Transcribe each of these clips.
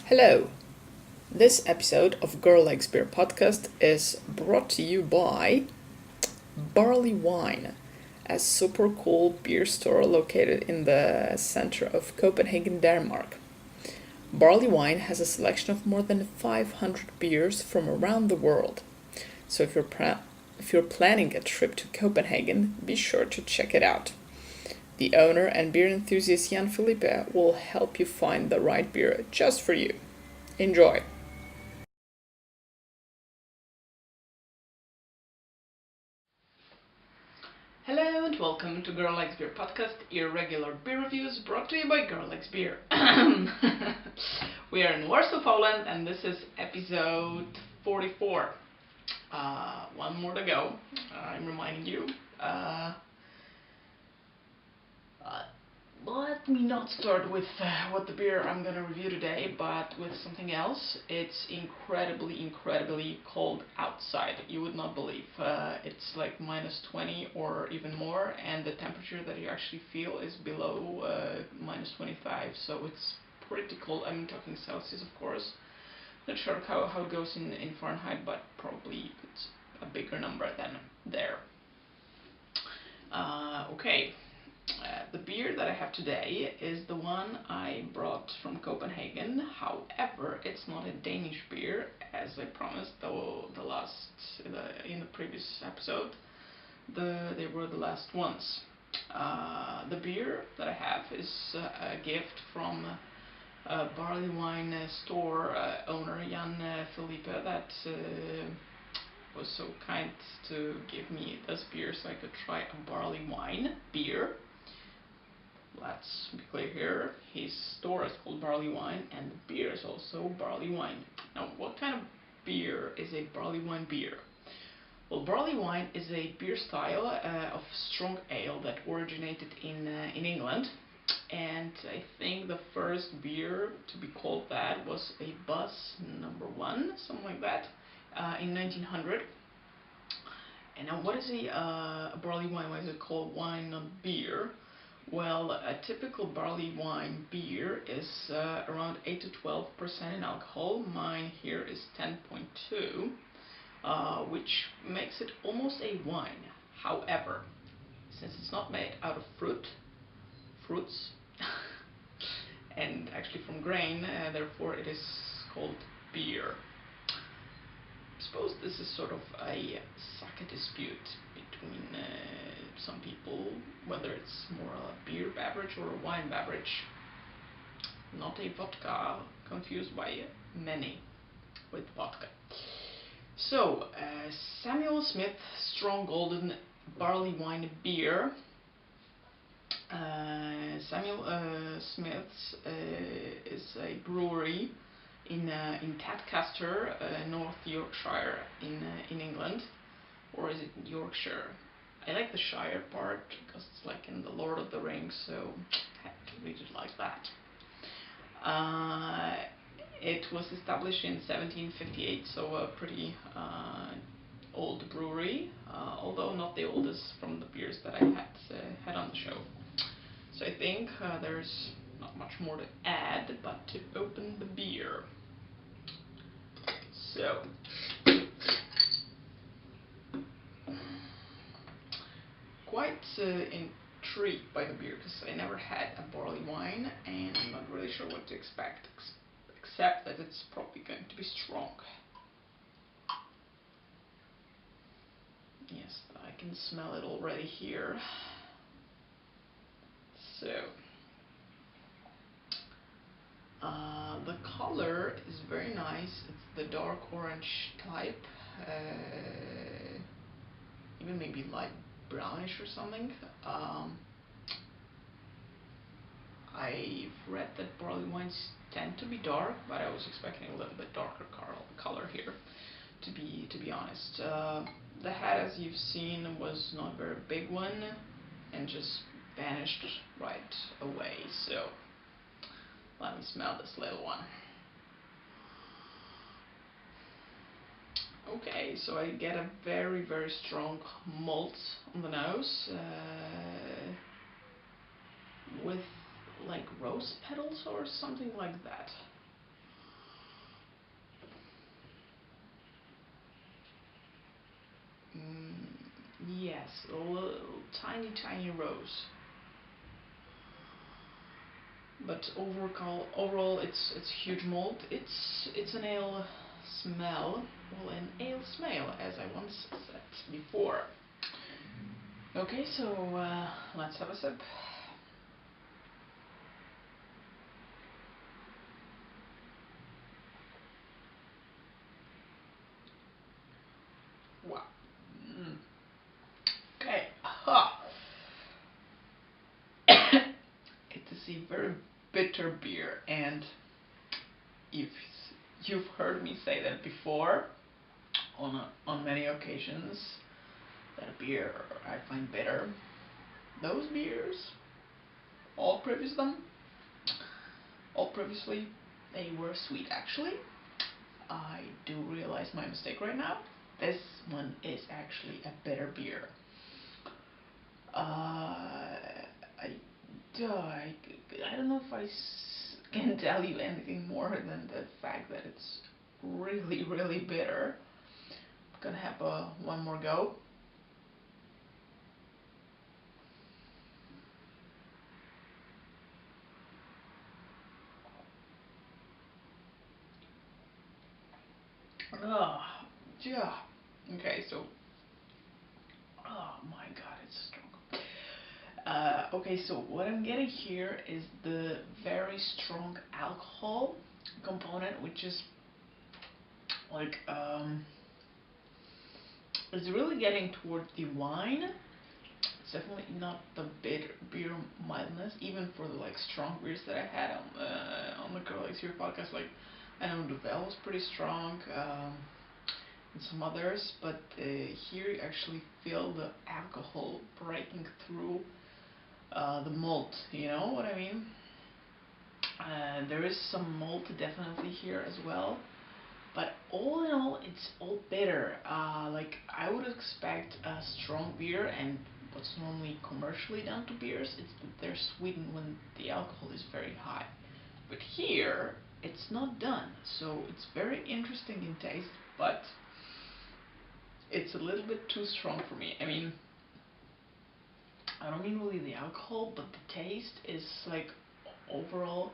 Hello! This episode of Girl Likes Beer podcast is brought to you by Barley Wine, a super cool beer store located in the center of Copenhagen, Denmark. Barley Wine has a selection of more than 500 beers from around the world. So if you're planning a trip to Copenhagen, be sure to check it out. The owner and beer enthusiast Jan Felipe will help you find the right beer just for you. Enjoy! Hello and welcome to Girl Likes Beer podcast, irregular beer reviews brought to you by Girl Likes Beer. We are in Warsaw, Poland, and this is episode 44. One more to go, I'm reminding you. Let me not start with what the beer I'm gonna review today, but with something else. It's incredibly cold outside. You would not believe. It's like minus 20 or even more, and the temperature that you actually feel is below minus 25. So it's pretty cold. I'm talking Celsius, of course. Not sure how it goes in Fahrenheit, but probably it's a bigger number than there. Okay. The beer that I have today is the one I brought from Copenhagen. However, it's not a Danish beer, as I promised. Though in the previous episode, they were the last ones. The beer that I have is a gift from a barley wine store owner Jan Felipe that was so kind to give me this beer so I could try a barley wine beer. Let's be clear here, his store is called Barley Wine and the beer is also Barley Wine. Now, what kind of beer is a barley wine beer? Well, barley wine is a beer style of strong ale that originated in England, and I think the first beer to be called that was a Buzz number 1, something like that, in 1900. And now, what is a barley wine? Why is it called wine, not beer? Well, a typical barley wine beer is around 8 to 12% in alcohol. Mine here is 10.2, which makes it almost a wine. However, since it's not made out of fruits, and actually from grain, therefore it is called beer. I suppose this is sort of a sake dispute between some people, whether it's more a beer beverage or a wine beverage. Not a vodka, confused by many with vodka. So, Samuel Smith Strong Golden Barley Wine Beer. Samuel Smith's is a brewery in Tadcaster, North Yorkshire in England, or is it Yorkshire? I like the Shire part because it's like in the Lord of the Rings, so I have to read it like that. It was established in 1758, so a pretty old brewery, although not the oldest from the beers that I had on the show. So I think there's not much more to add, but to open the beer. So, quite intrigued by the beer because I never had a barley wine and I'm not really sure what to expect, except that it's probably going to be strong. Yes, I can smell it already here. So, the color is very nice. It's the dark orange type, even maybe light brownish or something. I've read that barley wines tend to be dark, but I was expecting a little bit darker color here, to be honest. The head, as you've seen, was not a very big one and just vanished right away. So let me smell this little one. Okay, so I get a very strong malt on the nose, with like rose petals or something like that. Yes, little, tiny, tiny rows. But overall, it's huge malt. It's an ale smell. Well, an ale smell, as I once said before. Okay, so let's have a sip. Wow. Mm. Okay. Aha. It is a very bitter beer, and if you've heard me say that before on many occasions, that a beer I find bitter. Those beers, all previous them, all previously, they were sweet. Actually, I do realize my mistake right now. This one is actually a bitter beer. I, I, I don't know if can tell you anything more than the fact that it's really, really bitter. I'm gonna have one more go. Oh, yeah. Okay, so, oh my god, it's strong. Okay, so what I'm getting here is the very strong alcohol component, which is like it's really getting toward the wine. It's definitely not the bitter beer mildness, even for the like strong beers that I had on the Colleagues Here podcast. Like I know Duvel was pretty strong, and some others, but here you actually feel the alcohol breaking through the malt. You know what I mean? There is some malt definitely here as well, but all in all, it's all bitter. Like I would expect a strong beer, and what's normally commercially done to beers, it's that they're sweetened when the alcohol is very high. But here, it's not done, so it's very interesting in taste, but it's a little bit too strong for me. I mean, I don't mean really the alcohol, but the taste is like overall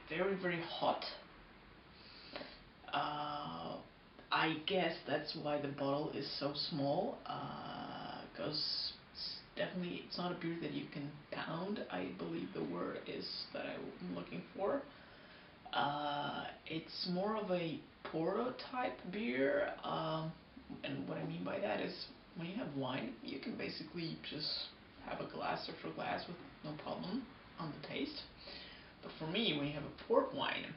very, very hot. Uh, I guess that's why the bottle is so small, because definitely it's not a beer that you can pound. I believe the word is that I'm looking for. It's more of a porter type beer, and what I mean by that is when you have wine, you can basically just have a glass after glass with no problem on the taste. But for me, when you have a port wine,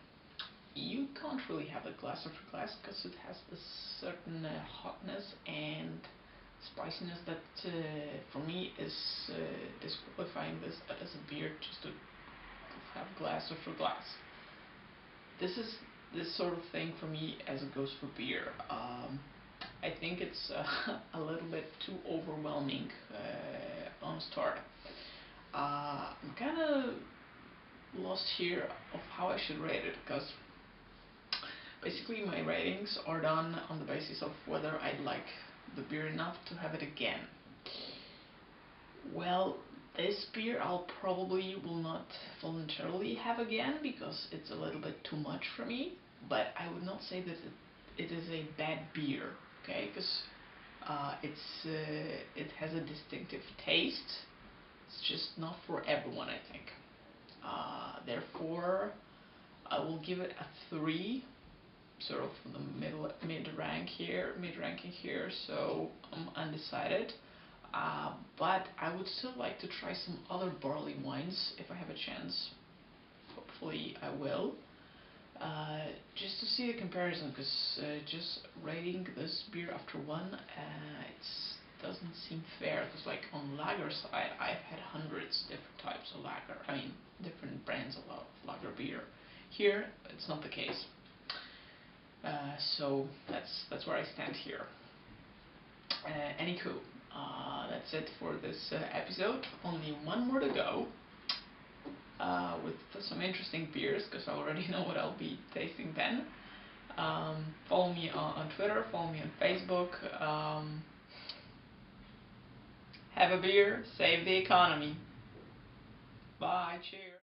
you can't really have a glass after glass because it has this certain hotness and spiciness that for me is disqualifying this as a beer just to have glass after glass. This is this sort of thing for me as it goes for beer. I think it's a little bit too overwhelming on a start. I'm kind of lost here of how I should rate it because basically my ratings are done on the basis of whether I'd like the beer enough to have it again. Well, this beer I'll probably will not voluntarily have again because it's a little bit too much for me, but I would not say that it is a bad beer, okay? Because it has a distinctive taste. It's just not for everyone, I think. Therefore, I will give it a 3, sort of the mid ranking here. So I'm undecided. But I would still like to try some other barley wines if I have a chance. Hopefully, I will. Just to see the comparison, because just rating this beer after one, it doesn't seem fair. Because like on lager side, I've had hundreds different types of lager. I mean, different brands of lager beer. Here, it's not the case. So that's where I stand here. Anywho, that's it for this episode. Only one more to go with some interesting beers, because I already know what I'll be tasting then. Follow me on Twitter, follow me on Facebook. Have a beer, save the economy. Bye, cheers.